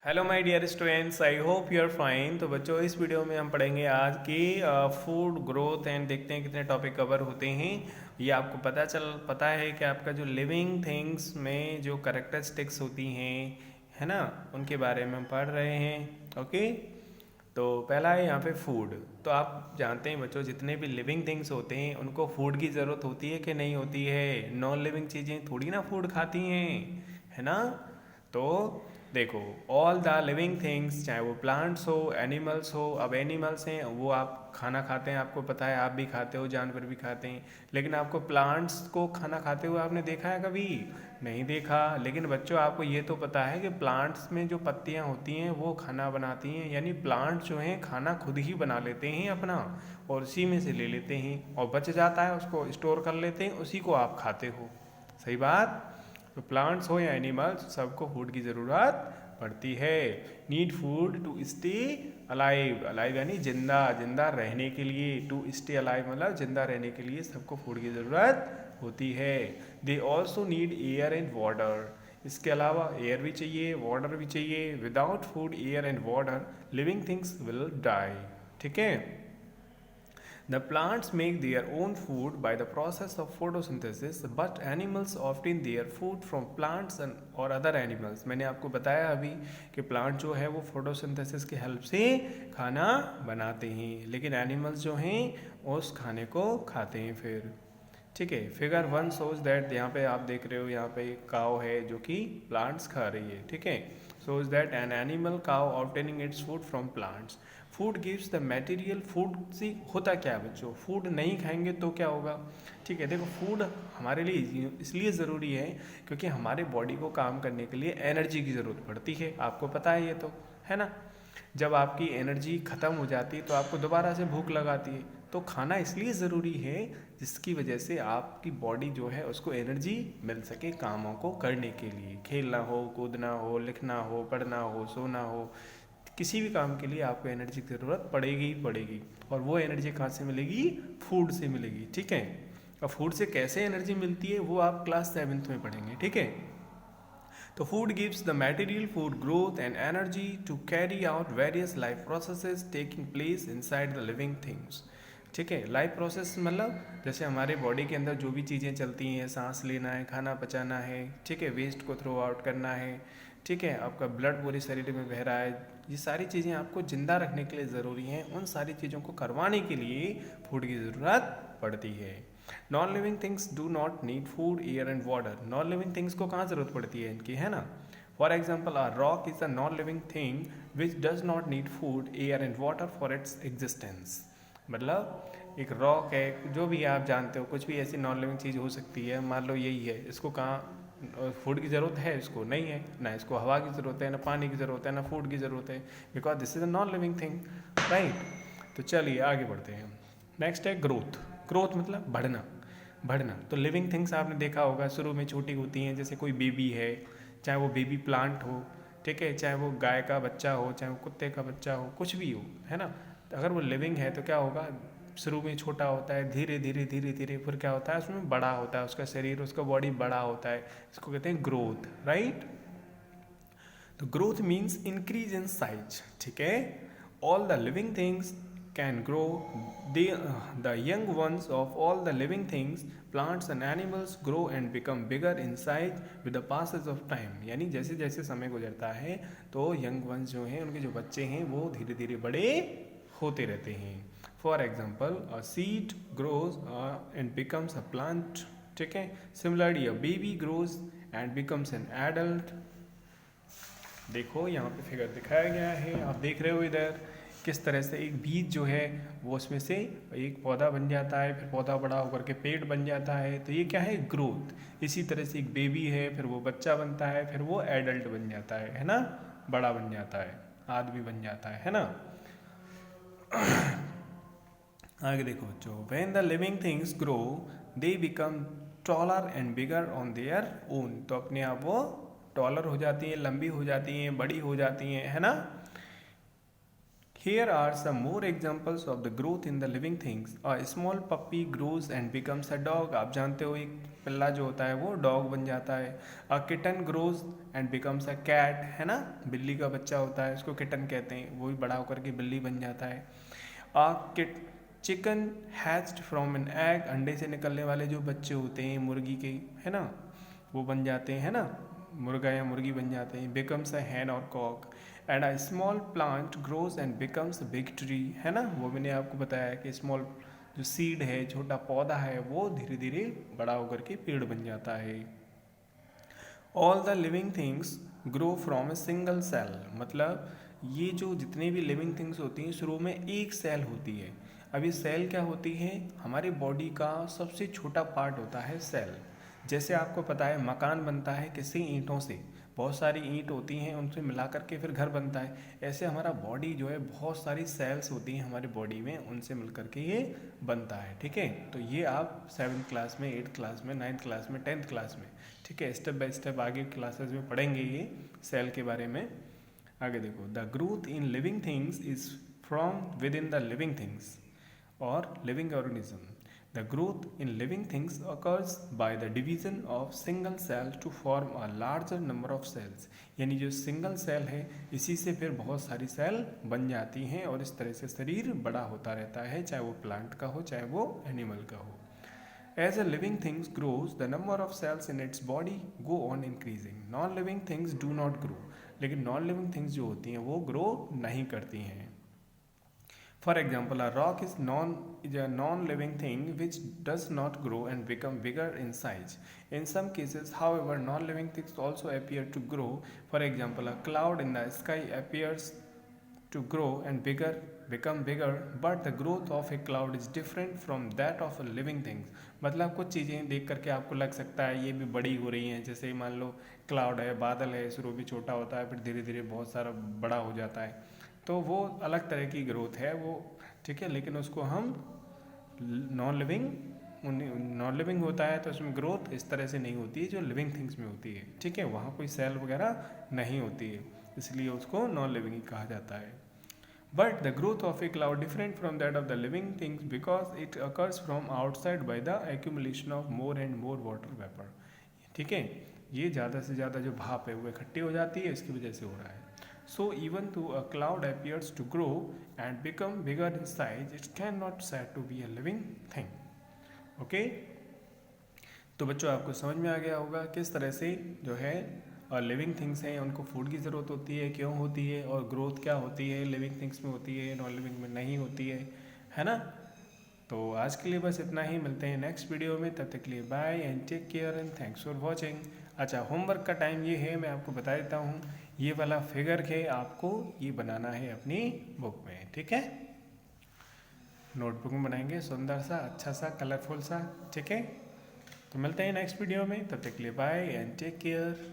Hello my dear students, I hope you are fine. तो बच्चों, इस वीडियो में हम पढ़ेंगे आज की फूड ग्रोथ एंड देखते हैं कितने टॉपिक कवर होते हैं। ये आपको पता है कि आपका जो लिविंग थिंग्स में जो करेक्टरिस्टिक्स होती हैं, है ना, उनके बारे में हम पढ़ रहे हैं। ओके, तो पहला है यहाँ पे फूड। तो आप जानते हैं बच्चों, जितने भी लिविंग थिंग्स होते हैं उनको फूड की ज़रूरत होती है कि नहीं होती है। नॉन लिविंग चीज़ें थोड़ी ना फूड खाती हैं, है ना। तो देखो, ऑल द लिविंग थिंग्स, चाहे वो प्लांट्स हो, एनिमल्स हो। अब एनिमल्स हैं वो आप खाना खाते हैं, आपको पता है, आप भी खाते हो, जानवर भी खाते हैं। लेकिन आपको प्लांट्स को खाना खाते हुए आपने देखा है कभी? नहीं देखा। लेकिन बच्चों, आपको ये तो पता है कि प्लांट्स में जो पत्तियां होती हैं वो खाना बनाती हैं, यानी प्लांट्स जो हैं खाना खुद ही बना लेते हैं अपना, और उसी में से ले लेते हैं और बच जाता है उसको स्टोर कर लेते हैं, उसी को आप खाते हो। सही बात। तो प्लांट्स हो या एनिमल्स, सबको फूड की ज़रूरत पड़ती है। Need food to stay alive. Alive यानी जिंदा, जिंदा रहने के लिए। टू स्टे अलाइव मतलब जिंदा रहने के लिए सबको फूड की ज़रूरत होती है। They also need air and water. इसके अलावा एयर भी चाहिए, वाटर भी चाहिए। Without food, air and water, living things will die. ठीक है। The plants make their own food by the process of photosynthesis, but animals obtain their food from plants and और other animals। मैंने आपको बताया अभी कि प्लांट जो है वो फोटोसिंथेसिस की हेल्प से खाना बनाते हैं, लेकिन एनिमल्स जो हैं उस खाने को खाते हैं फिर। ठीक है। फिगर 1 शोज दैट, यहाँ पे आप देख रहे हो, यहाँ पे एक काव है जो कि प्लांट्स खा रही है। ठीक है। शोज दैट एन एनिमल काव obtaining its food from plants. Food gives the material. Food से होता क्या है बच्चों? फूड नहीं खाएंगे तो क्या होगा? ठीक है, देखो, फूड हमारे लिए इसलिए ज़रूरी है क्योंकि हमारे बॉडी को काम करने के लिए एनर्जी की ज़रूरत पड़ती है। आपको पता है ये तो, है ना। जब आपकी एनर्जी ख़त्म हो जाती है तो आपको दोबारा से भूख लगाती है। तो खाना इसलिए ज़रूरी है जिसकी वजह से आपकी बॉडी जो है उसको एनर्जी मिल सके कामों को करने के लिए। खेलना हो, कूदना हो, लिखना हो, पढ़ना हो, सोना हो, किसी भी काम के लिए आपको एनर्जी की ज़रूरत पड़ेगी ही पड़ेगी। और वो एनर्जी कहाँ से मिलेगी? फूड से मिलेगी। ठीक है। और फूड से कैसे एनर्जी मिलती है वो आप क्लास 7th में पढ़ेंगे। ठीक है। तो food gives the material for growth and energy to carry out various life processes taking place inside the living things. ठीक है। लाइफ प्रोसेस मतलब जैसे हमारे बॉडी के अंदर जो भी चीज़ें चलती हैं, सांस लेना है, खाना पचाना है, ठीक है, वेस्ट को थ्रो आउट करना है, ठीक है, आपका ब्लड पूरे शरीर में बह रहा है, ये सारी चीज़ें आपको जिंदा रखने के लिए ज़रूरी हैं। उन सारी चीज़ों को करवाने के लिए फूड की ज़रूरत पड़ती है। Non living things do not need food, air and water. Non living things को कहाँ ज़रूरत पड़ती है इनकी, है ना। For example, a rock is a non living thing which does not need food, air and water for its existence. मतलब एक रॉक है, जो भी आप जानते हो, कुछ भी ऐसी नॉन लिविंग चीज़ हो सकती है। मान लो यही है, इसको कहाँ फूड की ज़रूरत है? इसको नहीं है ना, इसको हवा की ज़रूरत है, ना पानी की ज़रूरत है, ना फूड की ज़रूरत है, because this is a non living thing, right. तो चलिए आगे बढ़ते हैं। नेक्स्ट है ग्रोथ। ग्रोथ मतलब बढ़ना, बढ़ना। तो लिविंग थिंग्स आपने देखा होगा शुरू में छोटी होती हैं, जैसे कोई बेबी है, चाहे वो बेबी प्लांट हो, ठीक है, चाहे वो गाय का बच्चा हो, चाहे वो कुत्ते का बच्चा हो, कुछ भी हो, है ना। तो अगर वो लिविंग है तो क्या होगा? शुरू में छोटा होता है, धीरे धीरे धीरे धीरे फिर क्या होता है, उसमें बड़ा होता है, उसका शरीर, उसका बॉडी बड़ा होता है। इसको कहते हैं ग्रोथ, राइट। तो growth means increase in size. ठीक है। All the living things can grow. The young ones of all the living things, plants and animals, grow and become bigger in size with the passage of time. यानी जैसे जैसे समय गुजरता है तो young ones जो हैं, उनके जो बच्चे हैं, वो धीरे धीरे बड़े होते रहते हैं। For example, a seed grows and becomes a plant. ठीक है। Similarly a baby grows and becomes an adult. देखो यहाँ पे फिगर दिखाया गया है, आप देख रहे हो इधर किस तरह से एक बीज जो है वो उसमें से एक पौधा बन जाता है, फिर पौधा बड़ा होकर के पेड़ बन जाता है। तो ये क्या है? ग्रोथ। इसी तरह से एक बेबी है, फिर वो बच्चा बनता है, फिर वो एडल्ट बन जाता है ना, बड़ा बन जाता है, आदमी बन जाता है ना। आगे देखो बच्चों, when the living things grow they become taller and bigger on their own. तो अपने आप वो टॉलर हो जाती हैं, लंबी हो जाती हैं, बड़ी हो जाती हैं, है ना। Here are some more examples of the growth in the living things. A small puppy grows and becomes a dog. आप जानते हो एक पिल्ला जो होता है वो डॉग बन जाता है. A kitten grows and becomes a cat, है ना. बिल्ली का बच्चा होता है उसको किटन कहते हैं, वो भी बड़ा होकर के बिल्ली बन जाता है. A chicken hatched from an egg. अंडे से निकलने वाले जो बच्चे होते हैं मुर्गी के, है ना, वो बन जाते हैं, है ना, मुर्गा या मुर्गी बन जाते हैं. Becomes a hen or cock. And a small plant grows and becomes big tree, है ना. वो मैंने आपको बताया कि स्मॉल जो सीड है, छोटा पौधा है, वो धीरे धीरे बड़ा होकर के पेड़ बन जाता है. All the living things grow from a single cell. मतलब ये जो जितने भी लिविंग थिंग्स होती हैं शुरू में एक सेल होती है. अब ये सेल क्या होती है, हमारी बॉडी का सबसे छोटा पार्ट होता है सेल. जैसे आपको पता है मकान बनता है किससे, ईंटों से. बहुत सारी ईंट होती हैं, उनसे मिला करके फिर घर बनता है. ऐसे हमारा बॉडी जो है बहुत सारी सेल्स होती हैं हमारी बॉडी में, उनसे मिल करके ये बनता है. ठीक है, तो ये आप 7th क्लास में, 8th क्लास में, 9th क्लास में, 10th क्लास में, ठीक है, स्टेप बाय स्टेप आगे क्लासेस में पढ़ेंगे ये सेल के बारे में. आगे देखो, the growth in living things is from within the living things और living organism. The growth in living things occurs by the division of single cell to form a larger number of cells. यानी जो single cell है इसी से फिर बहुत सारी cell बन जाती हैं और इस तरह से शरीर बड़ा होता रहता है, चाहे वो प्लांट का हो चाहे वो एनिमल का हो. As a living things grows, the number of cells in its body go on increasing. Non-living things do not grow. लेकिन non-living things जो होती हैं वो grow नहीं करती हैं. For example, a rock is a non-living thing which does not grow and become bigger in size. In some cases, however, non-living things also appear to grow. For example, a cloud in the sky appears to grow and become bigger, but the growth of a cloud is different from that of a living thing. मतलब कुछ चीज़ें देख करके आपको लग सकता है ये भी बड़ी हो रही हैं. जैसे मान लो क्लाउड है, बादल है, शुरू में छोटा होता है फिर धीरे धीरे बहुत सारा बड़ा हो जाता है, तो वो अलग तरह की ग्रोथ है वो. ठीक है, लेकिन उसको हम नॉन लिविंग होता है तो उसमें ग्रोथ इस तरह से नहीं होती है जो लिविंग थिंग्स में होती है. ठीक है, वहाँ कोई सेल वगैरह नहीं होती है, इसलिए उसको नॉन लिविंग ही कहा जाता है. But the growth of A cloud different from that of the living things because it occurs from outside by the accumulation of more and more water vapour. ठीक है, ये ज़्यादा से ज़्यादा जो भाप है वो इकट्ठी हो जाती है, इसकी वजह से हो रहा है. So even though a cloud appears to grow and become bigger in size, it cannot said to be a living thing. Okay? तो बच्चों आपको समझ में आ गया होगा किस तरह से जो है लिविंग थिंग्स हैं उनको फूड की ज़रूरत होती है, क्यों होती है, और ग्रोथ क्या होती है, लिविंग थिंग्स में होती है, नॉन लिविंग में नहीं होती है ना. तो आज के लिए बस इतना ही, मिलते हैं नेक्स्ट वीडियो में. तब तक के लिए bye and take care and thanks for watching. अच्छा, होमवर्क का टाइम ये है, मैं आपको बता देता हूँ. ये वाला फिगर है आपको ये बनाना है अपनी बुक में. ठीक है, नोटबुक में बनाएंगे सुंदर सा, अच्छा सा, कलरफुल सा. ठीक है, तो मिलते हैं नेक्स्ट वीडियो में. तब तक के लिए बाय एंड टेक केयर.